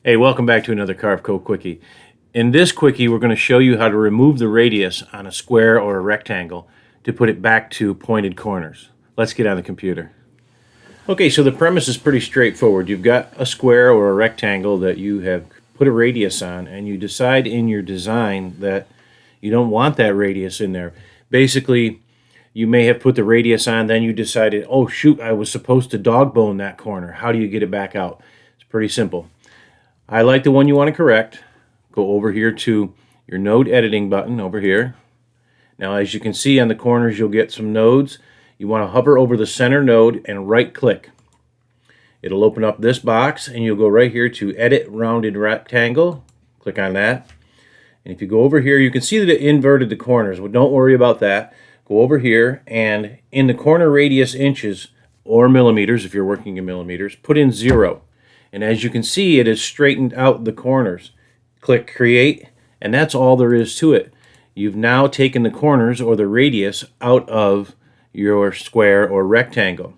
Hey, welcome back to another Carveco Quickie. In this Quickie, we're going to show you how to remove the radius on a square or a rectangle to put it back to pointed corners. Let's get on the computer. Okay, so the premise is pretty straightforward. You've got a square or a rectangle that you have put a radius on, and you decide in your design that you don't want that radius in there. Basically, you may have put the radius on, then you decided, oh shoot, I was supposed to dog bone that corner. How do you get it back out? It's pretty simple. Highlight the one you want to correct. Go over here to your node editing button over here. Now, as you can see on the corners, you'll get some nodes. You want to hover over the center node and right click. It'll open up this box and you'll go right here to edit rounded rectangle. Click on that. And if you go over here, you can see that it inverted the corners. Well, don't worry about that. Go over here and in the corner radius inches or millimeters, if you're working in millimeters, put in 0. And as you can see, it has straightened out the corners. Click Create, and that's all there is to it. You've now taken the corners or the radius out of your square or rectangle.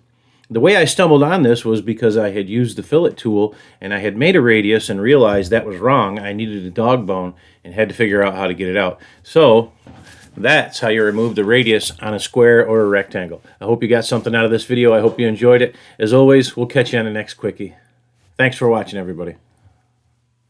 The way I stumbled on this was because I had used the fillet tool and I had made a radius and realized that was wrong. I needed a dog bone and had to figure out how to get it out. So that's how you remove the radius on a square or a rectangle. I hope you got something out of this video. I hope you enjoyed it. As always, we'll catch you on the next Quickie. Thanks for watching, everybody.